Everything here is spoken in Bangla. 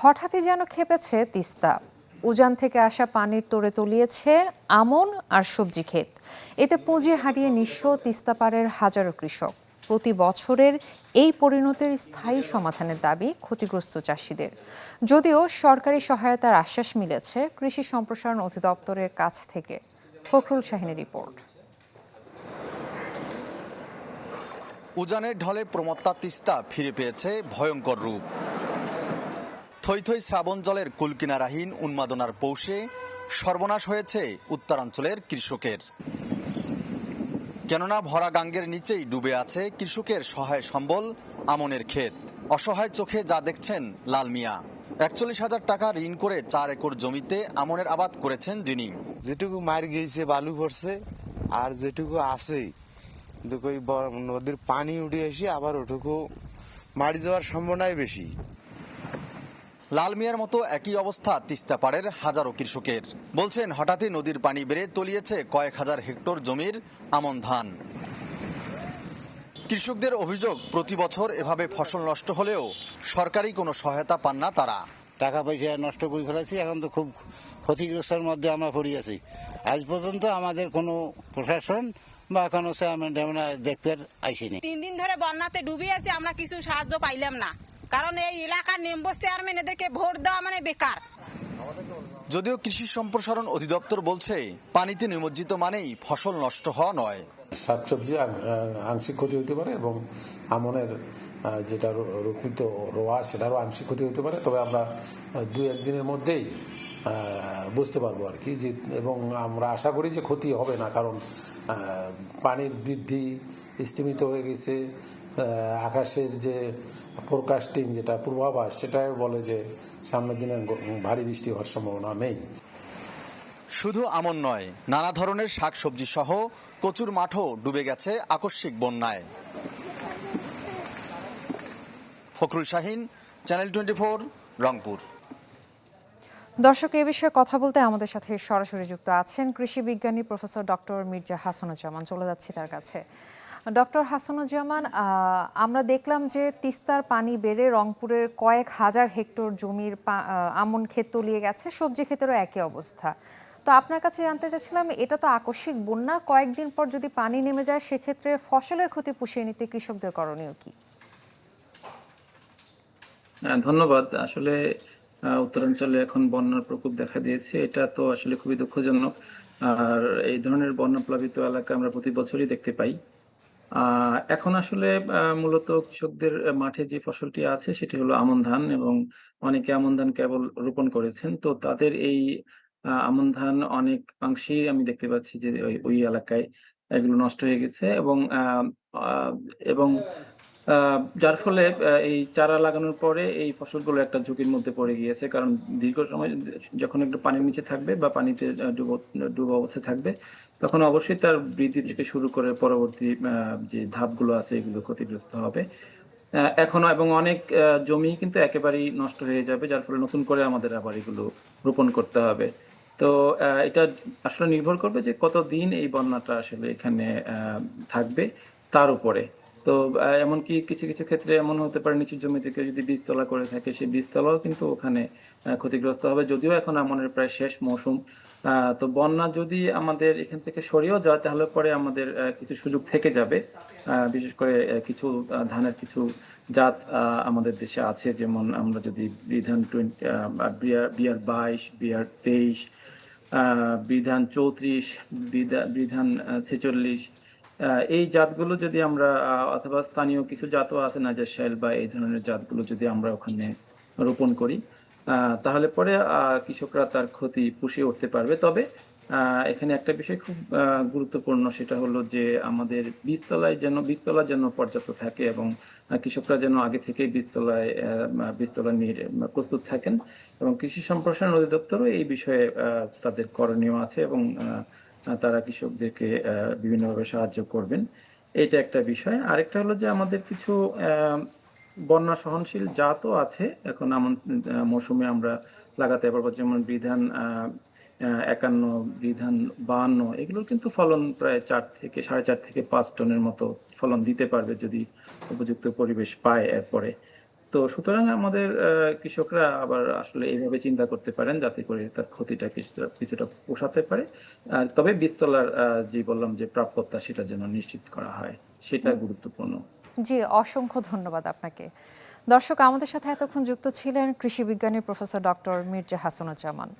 হঠাৎই যেন ক্ষেপেছে তিস্তা। উজান থেকে আসা পানির তোড়ে তলিয়েছে আমন আর সবজি ক্ষেত। এতে পুঁজি হারিয়ে নিঃস্ব তিস্তা পাড়ের হাজারো কৃষক। প্রতি বছরের এই পরিণতির স্থায়ী সমাধানের দাবি ক্ষতিগ্রস্ত চাষিদের। যদিও সরকারি সহায়তার আশ্বাস মিলেছে কৃষি সম্প্রসারণ অধিদপ্তরের কাছ থেকে। ফখরুল শাহিনের রিপোর্ট। উজানের ঢলে প্রমত্তা তিস্তা ফিরে পেয়েছে ভয়ঙ্কর রূপ। থই থই শ্রাবণ জলের কুলকিনারাহীন উন্মাদনার পৌষে সর্বনাশ হয়েছে উত্তরাঞ্চলের কৃষকের। কেননা ভরা গাঙ্গের নিচেই ডুবে আছে কৃষকের সহায় সম্বল আমনের ক্ষেত। অসহায় চোখে যা দেখছেন লাল মিয়া। ৪১,০০০ টাকা ঋণ করে ৪ একর জমিতে আমনের আবাদ করেছেন যিনি। যেটুকু মার গিয়েছে বালু পড়ছে, আর যেটুকু আছে নদীর পানি উঠে এসে আবার ওটুকু মারি যাওয়ার সম্ভাবনাই বেশি। লাল মিয়ার মতো একই অবস্থা তিস্তা পাড়ের হাজারো কৃষকের। বলছেন হঠাৎই নদীর পানি বেড়ে তলিয়েছে কয়েক হাজার হেক্টর জমির আমন ধান। কৃষকদের অভিযোগ, প্রতি বছর এভাবে ফসল নষ্ট হলেও সরকারি কোনো সহায়তা পান না তারা। টাকা পয়সা নষ্ট করে ফেলেছি, এখন তো খুব ক্ষতিগ্রস্তের মধ্যে আমরা পড়ে আছি। আজ পর্যন্ত আমাদের কোনো প্রশাসন বা কোনো চেয়ারম্যান আমরা দেখতে আসেনি। 3 দিন ধরে বন্যাতে ডুবে আছি, আমরা কিছু সাহায্য পাইলাম না, কারণ এই এলাকার মেম্বার চেয়ারম্যান এদেরকে ভোট দেওয়া মানে বেকার। যদিও কৃষি সম্প্রসারণ অধিদপ্তর বলছে পানিতে নিমজ্জিত মানেই ফসল নষ্ট হওয়া নয়। শাকসবজি আংশিক ক্ষতি হতে পারে এবং আমনের যেটা রোপিত রোয়া সেটারও আংশিক ক্ষতি হতে পারে। তবে আমরা 2-1 দিনের মধ্যেই বুঝতে পারবো আর কি যে, এবং আমরা আশা করি যে ক্ষতি হবে না, কারণ পানির বৃদ্ধি স্থিমিত হয়ে গেছে। আকাশের যে ফোরকাস্টিং, যেটা পূর্বাভাস, সেটাই বলে যে সামনের দিনে ভারী বৃষ্টি হওয়ার সম্ভাবনা নেই। শুধু আমন নয়, নানা ধরনের শাকসবজি সহ কচুর মাঠও ডুবে গেছে আকস্মিক বন্যায়। ফখরুল শাহিন, চ্যানেল 24, রংপুর। দর্শক, এ বিষয়ে কথা বলতে আমাদের সাথে সরাসরি যুক্ত আছেন কৃষি বিজ্ঞানী প্রফেসর ডক্টর মির্জা হাসানুজ্জামান। চলে যাচ্ছি তার কাছে। ডক্টর হাসানুজ্জামান, আমরা দেখলাম যে তিস্তার পানি বেড়ে রংপুরের কয়েক হাজার হেক্টর জমির আমন ক্ষেত তলিয়ে গেছে, সবজি ক্ষেতেরও একই অবস্থা। তো আপনার কাছে জানতে চাচ্ছিলাম, এটা তো আকস্মিক বন্যা, কয়েকদিন পর যদি পানি নেমে যায় সেক্ষেত্রে ফসলের ক্ষতি পুষিয়ে নিতে কৃষকদের করণীয় কি? ধন্যবাদ। আসলে উত্তরাঞ্চলে এখন বন্যার প্রকোপ দেখা দিয়েছে, এটা তো আসলে খুবই দুঃখজনক। আর এই ধরনের বন্যা প্লাবিত এলাকা আমরা প্রতি বছরই দেখতে পাই। এখন আসলে মূলত কৃষকদের মাঠে যে ফসলটি আছে সেটি হলো আমন ধান, এবং অনেকে আমন ধান কেবল রোপণ করেছেন। তো তাদের এই আমন ধান অনেক অংশেই আমি দেখতে পাচ্ছি যে ওই এলাকায় এগুলো নষ্ট হয়ে গেছে, এবং এবং যার ফলে এই চারা লাগানোর পরে এই ফসলগুলো একটা ঝুঁকির মধ্যে পড়ে গিয়েছে। কারণ দীর্ঘ সময় যখন একটু পানির নিচে থাকবে বা পানিতে ডুবো অবস্থায় থাকবে, তখন অবশ্যই তার বৃদ্ধি থেকে শুরু করে পরবর্তী যে ধাপগুলো আছে এগুলো ক্ষতিগ্রস্ত হবে। এখনো এবং অনেক জমি কিন্তু একেবারেই নষ্ট হয়ে যাবে, যার ফলে নতুন করে আমাদের আবার এগুলো রোপণ করতে হবে। তো এটা আসলে নির্ভর করবে যে কতদিন এই বন্যাটা আসলে এখানে থাকবে তার উপরে। তো এমনকি কিছু কিছু ক্ষেত্রে এমন হতে পারে, নিচু জমি থেকে যদি বীজতলা করে থাকে, সেই বীজতলাও কিন্তু ওখানে ক্ষতিগ্রস্ত হবে। যদিও এখন আমনের প্রায় শেষ মৌসুম, তো বন্যা যদি আমাদের এখান থেকে সরিয়েও যায় তাহলে পরে আমাদের কিছু সুযোগ থেকে যাবে। বিশেষ করে কিছু ধানের কিছু জাত আমাদের দেশে আছে, যেমন আমরা যদি বিধান 22, বিহার 23, বিধান 34, বিধান 46, এই জাতগুলো যদি আমরা অথবা স্থানীয় কিছু জাতও আছে নাজারশাইল বা এই ধরনের জাতগুলো যদি আমরা ওখানে রোপণ করি, তাহলে পরে কৃষকরা তার ক্ষতি পুষিয়ে উঠতে পারবে। তবে এখানে একটা বিষয় খুব গুরুত্বপূর্ণ, সেটা হলো যে আমাদের বীজতলা যেন পর্যাপ্ত থাকে, এবং কৃষকরা যেন আগে থেকেই বীজতলা নিয়ে প্রস্তুত থাকেন, এবং কৃষি সম্প্রসারণ অধিদপ্তরও এই বিষয়ে তাদের করণীয় আছে, এবং তারা কৃষকদেরকে বিভিন্নভাবে সাহায্য করবেন। এটা একটা বিষয়। আরেকটা হলো যে আমাদের কিছু বন্যা সহনশীল জাতও আছে এখন মৌসুমে আমরা লাগাতে পারবো, যেমন বিধান 51, বিধান 52, এগুলোর কিন্তু ফলন প্রায় 4.5 থেকে 5 টনের মতো ফলন দিতে পারবে যদি উপযুক্ত পরিবেশ পায় এরপরে। তো সুতরাং আমাদের কৃষকরা আবার আসলে এইভাবে চিন্তা করতে পারেন যাতে করে তার ক্ষতিটা কিছুটা পোষাতে পারে। তবে বীজতলার যে বললাম যে প্রাপ্যতা সেটা যেন নিশ্চিত করা হয়, সেটা গুরুত্বপূর্ণ। জি, অসংখ্য ধন্যবাদ আপনাকে। দর্শক, আমাদের সাথে এতক্ষণ যুক্ত ছিলেন কৃষি বিজ্ঞানী প্রফেসর ডক্টর মির্জা হাসানুজ্জামান।